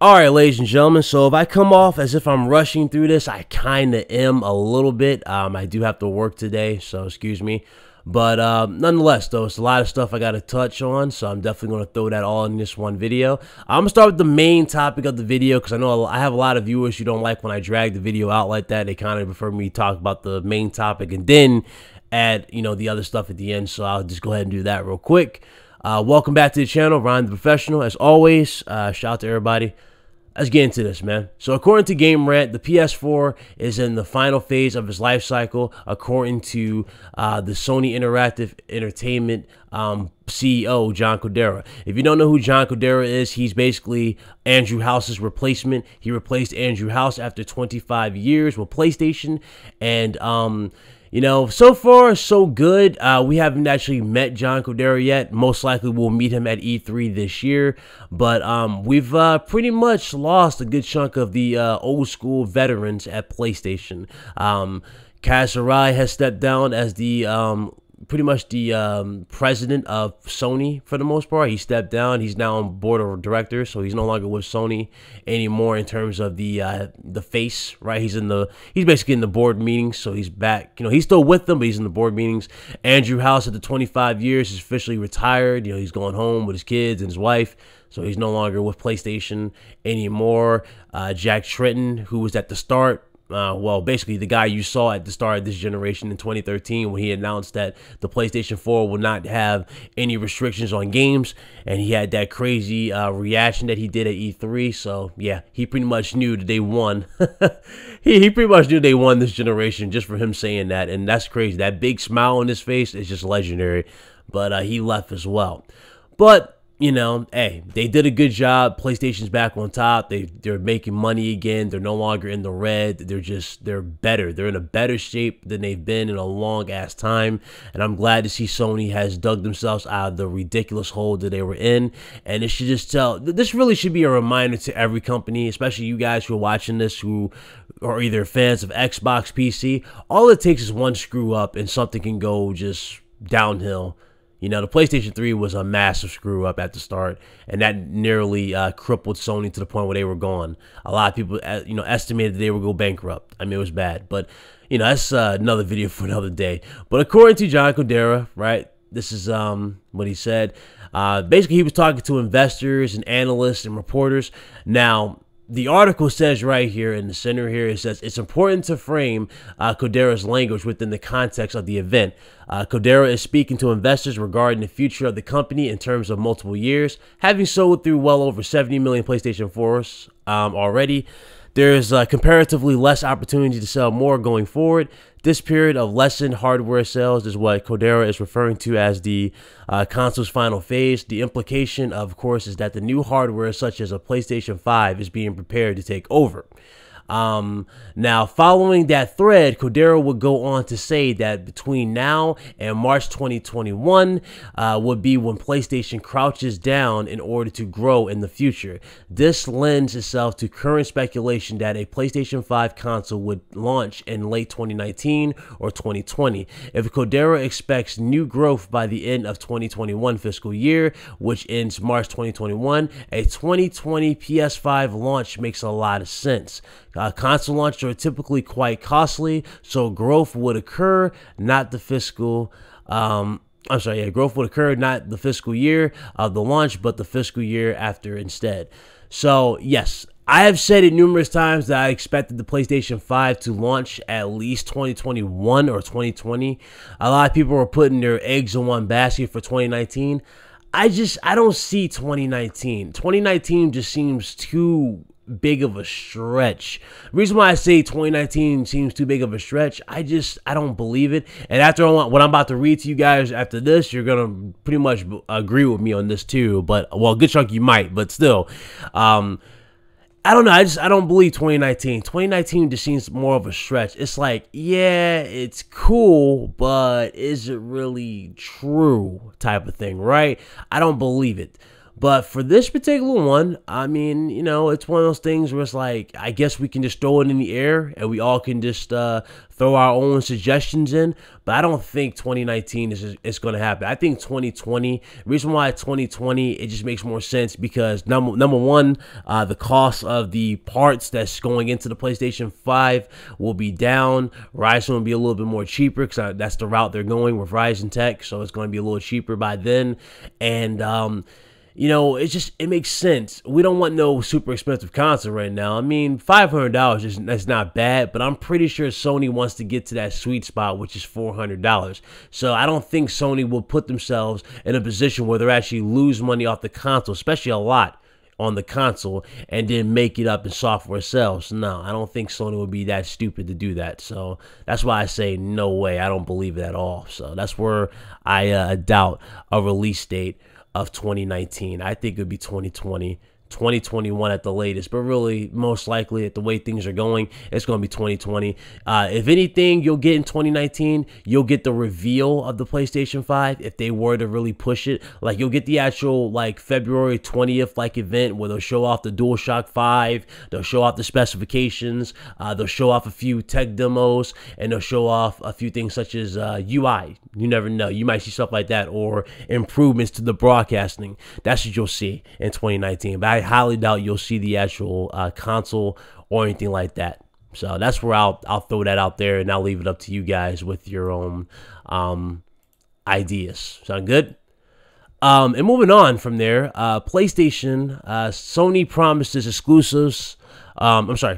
Alright, ladies and gentlemen, so if I come off as if I'm rushing through this, I kind of am a little bit. I do have to work today, so excuse me. But nonetheless, though, it's a lot of stuff I got to touch on, so I'm definitely going to throw that all in this one video. I'm going to start with the main topic of the video, because I know I have a lot of viewers who don't like when I drag the video out like that. They kind of prefer me to talk about the main topic and then add, the other stuff at the end, so I'll just go ahead and do that real quick. Welcome back to the channel, Ryan the Professional. As always, shout out to everybody. Let's get into this, man. So according to Game Rant, the PS4 is in the final phase of its life cycle, according to the Sony Interactive Entertainment CEO, John Codera. If you don't know who John Codera is, he's basically Andrew House's replacement. He replaced Andrew House after 25 years with PlayStation, and so far, so good. We haven't actually met John Codera yet. Most likely we'll meet him at E3 this year. But we've pretty much lost a good chunk of the old school veterans at PlayStation. Kaz Hirai has stepped down as the pretty much the president of Sony for the most part. He stepped down. He's now on board of directors, so he's no longer with Sony anymore in terms of the face, right? He's basically in the board meetings, so he's back. He's still with them, but he's in the board meetings. Andrew House at the 25 years is officially retired. He's going home with his kids and his wife, so he's no longer with PlayStation anymore. Jack Tretton, who was at the start, well, basically the guy you saw at the start of this generation in 2013 when he announced that the PlayStation 4 will not have any restrictions on games, and he had that crazy reaction that he did at E3. So yeah, he pretty much knew that they won. he pretty much knew they won this generation just for him saying that, and that's crazy. That big smile on his face is just legendary. But he left as well. But hey, they did a good job. PlayStation's back on top. They're making money again. They're no longer in the red. They're better. They're in a better shape than they've been in a long ass time. And I'm glad to see Sony has dug themselves out of the ridiculous hole that they were in. And it should just this really should be a reminder to every company, especially you guys who are watching this, who are either fans of Xbox, PC. All it takes is one screw up and something can go just downhill. The PlayStation 3 was a massive screw up at the start, and that nearly crippled Sony to the point where they were gone. A lot of people, estimated that they would go bankrupt. I mean, it was bad, but that's another video for another day. But according to John Codera, right, this is what he said. Basically, he was talking to investors and analysts and reporters. Now, the article says right here in the center here, it says it's important to frame Codera's language within the context of the event. Codera is speaking to investors regarding the future of the company in terms of multiple years. Having sold through well over 70 million PlayStation 4s already, there's comparatively less opportunity to sell more going forward. This period of lessened hardware sales is what Codera is referring to as the console's final phase. The implication, of course, is that the new hardware, such as a PlayStation 5, is being prepared to take over. Now, following that thread, Codera would go on to say that between now and March 2021 would be when PlayStation crouches down in order to grow in the future. This lends itself to current speculation that a PlayStation 5 console would launch in late 2019 or 2020. If Codera expects new growth by the end of 2021 fiscal year, which ends March 2021, a 2020 PS5 launch makes a lot of sense. Console launches are typically quite costly, so growth would occur, not the fiscal. Growth would occur not the fiscal year of the launch, but the fiscal year after instead. So yes, I have said it numerous times that I expected the PlayStation 5 to launch at least 2021 or 2020. A lot of people were putting their eggs in one basket for 2019. I don't see 2019. 2019 just seems too big of a stretch. The reason why I say 2019 seems too big of a stretch, I don't believe it. And after what I'm about to read to you guys after this, you're gonna pretty much agree with me on this too. But well, a good chunk you might, but still, I don't know. I don't believe 2019. 2019 just seems more of a stretch. It's like, yeah, it's cool, but is it really true type of thing, right? I don't believe it. But for this particular one, I mean, you know, it's one of those things where it's like, I guess we can just throw it in the air and we all can just throw our own suggestions in. But I don't think 2019 is going to happen. I think 2020, reason why 2020, it just makes more sense because number one, the cost of the parts that's going into the PlayStation 5 will be down. Ryzen will be a little bit more cheaper because that's the route they're going with Ryzen Tech. So it's going to be a little cheaper by then. And, you know, it makes sense. We don't want no super expensive console right now. I mean, $500 that's not bad, but I'm pretty sure Sony wants to get to that sweet spot, which is $400. So I don't think Sony will put themselves in a position where they're actually lose money off the console, especially a lot on the console, and then make it up in software sales. No, I don't think Sony would be that stupid to do that. So that's why I say no way. I don't believe it at all. So that's where I doubt a release date of 2019. I think it would be 2020, 2021 at the latest, but really most likely at the way things are going, it's going to be 2020. If anything you'll get in 2019, you'll get the reveal of the PlayStation 5 if they were to really push it. Like you'll get the actual like February 20th like event where they'll show off the DualShock 5, they'll show off the specifications, they'll show off a few tech demos, and they'll show off a few things such as UI. You never know, you might see stuff like that, or improvements to the broadcasting. That's what you'll see in 2019, but I highly doubt you'll see the actual console or anything like that. So that's where I'll throw that out there, and I'll leave it up to you guys with your own ideas. Sound good? And moving on from there, PlayStation, Sony promises exclusives.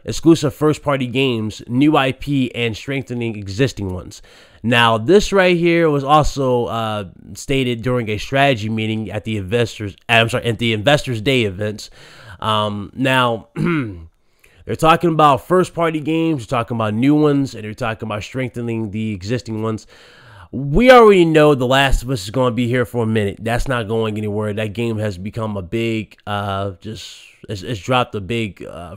Exclusive first-party games, new IP, and strengthening existing ones. Now, this right here was also stated during a strategy meeting at the Investors Day events. Now, they're talking about first-party games, they're talking about new ones, and they're talking about strengthening the existing ones. We already know The Last of Us is going to be here for a minute. That's not going anywhere. That game has become a big, it's dropped a big or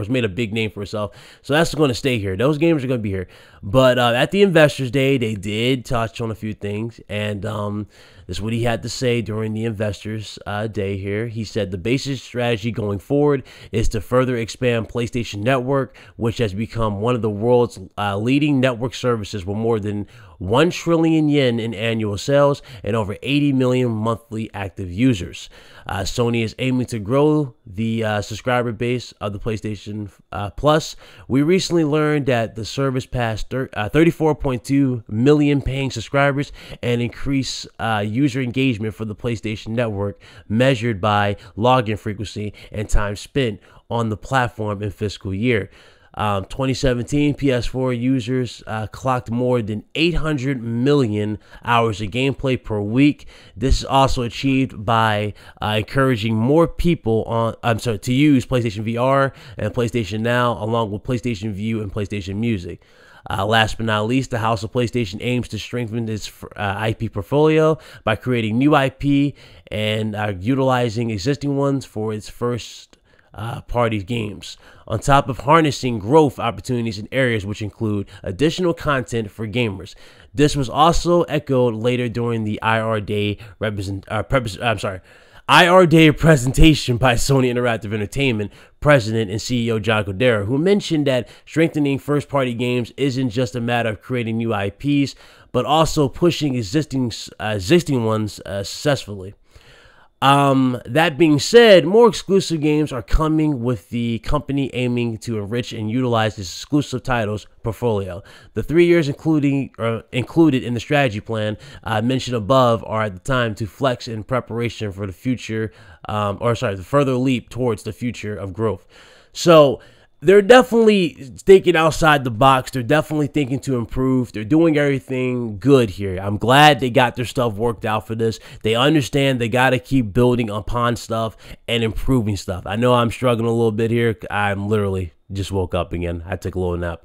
it's made a big name for itself. So that's going to stay here. Those games are going to be here. But at the Investors Day, they did touch on a few things. And this is what he had to say during the Investors Day here. He said the basic strategy going forward is to further expand PlayStation Network, which has become one of the world's leading network services with more than 1 trillion yen in annual sales and over 80 million monthly active users. Sony is aiming to grow the subscriber base of the PlayStation Plus. We recently learned that the service passed 34.2 million paying subscribers and increased user engagement for the PlayStation Network measured by login frequency and time spent on the platform in fiscal year. 2017 PS4 users clocked more than 800 million hours of gameplay per week. This is also achieved by encouraging more people to use PlayStation VR and PlayStation Now, along with PlayStation View and PlayStation Music. Last but not least, the House of PlayStation aims to strengthen its IP portfolio by creating new IP and utilizing existing ones for its first party games, on top of harnessing growth opportunities in areas which include additional content for gamers. This was also echoed later during the IR Day presentation by Sony Interactive Entertainment President and CEO John Codera, who mentioned that strengthening first-party games isn't just a matter of creating new IPs, but also pushing existing ones successfully. That being said, more exclusive games are coming, with the company aiming to enrich and utilize its exclusive titles portfolio. The 3 years included in the strategy plan mentioned above are at the time to flex in preparation for the future, the further leap towards the future of growth. So they're definitely thinking outside the box. They're definitely thinking to improve. They're doing everything good here. I'm glad they got their stuff worked out for this. They understand they got to keep building upon stuff and improving stuff. I know I'm struggling a little bit here. I'm literally just woke up again. I took a little nap.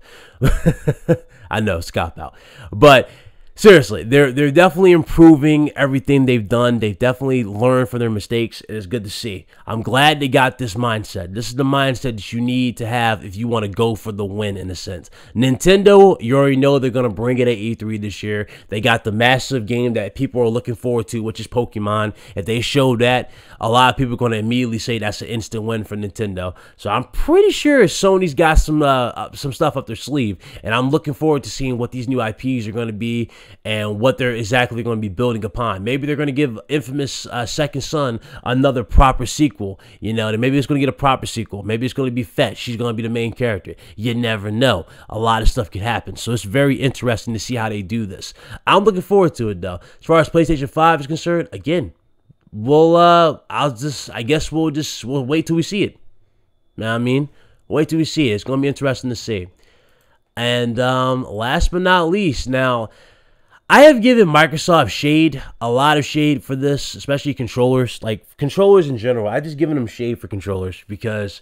I know, it's cop out. But Seriously, they're definitely improving everything they've done. They've definitely learned from their mistakes. It is good to see. I'm glad they got this mindset. This is the mindset that you need to have if you want to go for the win, in a sense. Nintendo, you already know they're going to bring it at E3 this year. They got the massive game that people are looking forward to, which is Pokemon. If they show that, a lot of people are going to immediately say that's an instant win for Nintendo. So I'm pretty sure Sony's got some stuff up their sleeve, and I'm looking forward to seeing what these new IPs are going to be and what they're exactly going to be building upon. Maybe they're going to give Infamous Second Son another proper sequel. You know, maybe it's going to get a proper sequel. Maybe it's going to be Fetch. She's going to be the main character. You never know. A lot of stuff could happen. So it's very interesting to see how they do this. I'm looking forward to it, though. As far as PlayStation 5 is concerned, again, we'll we'll wait till we see it. You know what I mean? Wait till we see it. It's going to be interesting to see. And last but not least, now, I have given Microsoft shade, a lot of shade for this, especially controllers. Like, controllers in general, I just given them shade for controllers because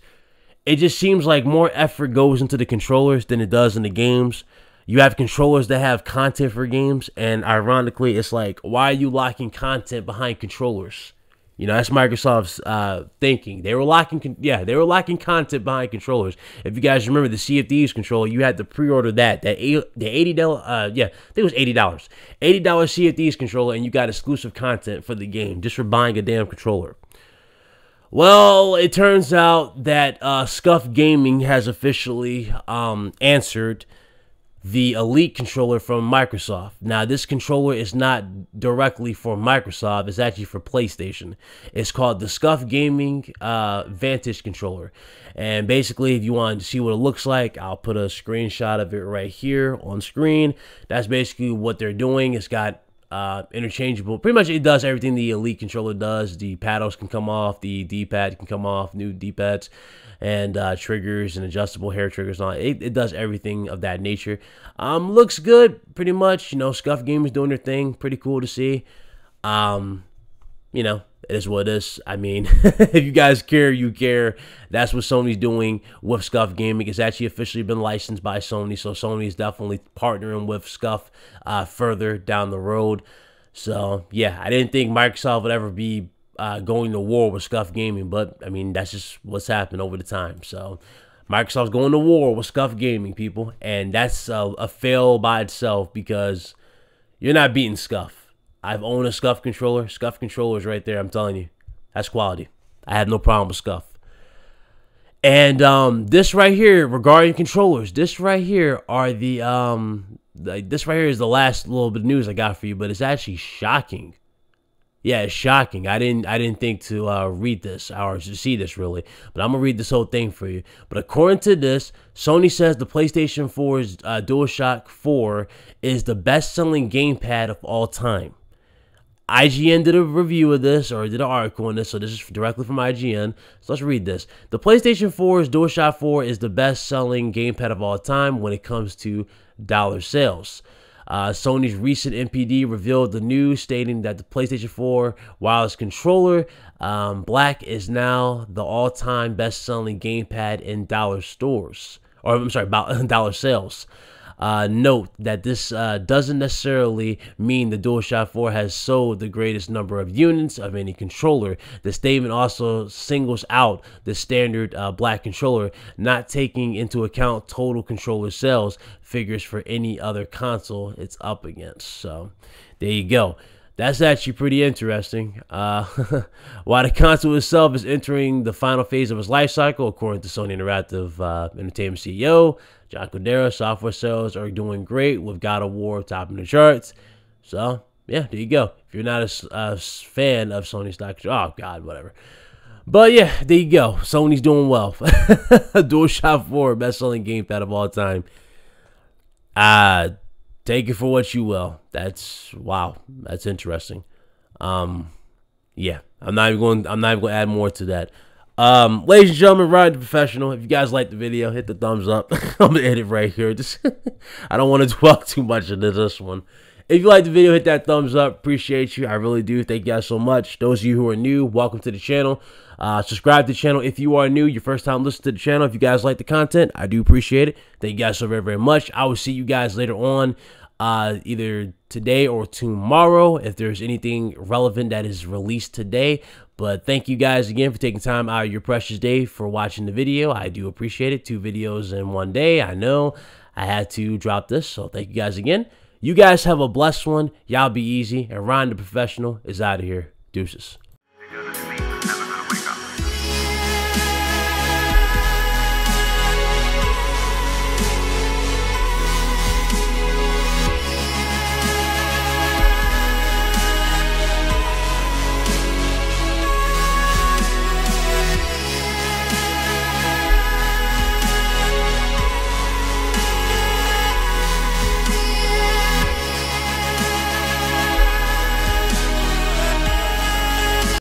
it just seems like more effort goes into the controllers than it does in the games. You have controllers that have content for games, and ironically, it's like, why are you locking content behind controllers? You know, that's Microsoft's thinking. They were locking content behind controllers. If you guys remember the Sea of Thieves controller, you had to pre-order the $80, I think it was $80 Sea of Thieves controller, and you got exclusive content for the game just for buying a damn controller. Well, it turns out that Scuff Gaming has officially answered the Elite controller from Microsoft. Now, this controller is not directly for Microsoft. It's actually for PlayStation. It's called the Scuff Gaming Vantage controller. And basically, if you want to see what it looks like, I'll put a screenshot of it right here on screen. That's basically what they're doing. It's got interchangeable. Pretty much, it does everything the Elite controller does. The paddles can come off. The D-pad can come off. New D-pads. And triggers and adjustable hair triggers and all. It does everything of that nature. Looks good, pretty much. You know, Scuff Gamers doing their thing. Pretty cool to see. You know, it is what it is. I mean, if you guys care, you care. That's what Sony's doing with Scuff Gaming. It's actually officially been licensed by Sony, so Sony is definitely partnering with Scuff further down the road. So, yeah, I didn't think Microsoft would ever be going to war with Scuff Gaming, but I mean, that's just what's happened over the time. So Microsoft's going to war with Scuff Gaming, people, and that's a fail by itself because you're not beating Scuff. I've owned a Scuff controller. Scuff controllers right there. I'm telling you, that's quality. I have no problem with Scuff. And this right here regarding controllers, this right here are the this right here is the last little bit of news I got for you, but it's actually shocking. Yeah, it's shocking. I didn't think to read this or to see this really, but I'm gonna read this whole thing for you. But according to this, Sony says the PlayStation 4's DualShock 4 is the best-selling gamepad of all time. IGN did a review of this, or did an article on this, so this is directly from IGN. So let's read this. The PlayStation 4's DualShock 4 is the best-selling gamepad of all time when it comes to dollar sales. Sony's recent NPD revealed the news, stating that the PlayStation 4 wireless controller Black is now the all-time best-selling gamepad in dollar stores, or I'm sorry, about dollar sales. Note that this doesn't necessarily mean the DualShock 4 has sold the greatest number of units of any controller. The statement also singles out the standard Black controller, not taking into account total controller sales figures for any other console it's up against. So there you go. That's actually pretty interesting. While the console itself is entering the final phase of its life cycle, according to Sony Interactive Entertainment CEO John Cordero, software sales are doing great with God of War topping the charts. So, yeah, there you go. If you're not a fan of Sony stock, oh, God, whatever. But, yeah, there you go. Sony's doing well. DualShock 4, best-selling gamepad of all time. Take it for what you will. That's, wow, that's interesting. Yeah, I'm not even going to add more to that. Ladies and gentlemen, Ryan the Professional. If you guys like the video, hit the thumbs up. I'm gonna edit right here. I don't want to dwell too much into this one. If you like the video, hit that thumbs up. Appreciate you. I really do. Thank you guys so much. Those of you who are new, welcome to the channel. Subscribe to the channel if you are new, your first time listening to the channel. If you guys like the content, I do appreciate it. Thank you guys so very, very much. I will see you guys later on either today or tomorrow if there's anything relevant that is released today. But thank you guys again for taking time out of your precious day for watching the video. I do appreciate it. 2 videos in one day. I know I had to drop this, so thank you guys again. You guys have a blessed one. Y'all be easy. And Ryan the Professional is out of here. Deuces.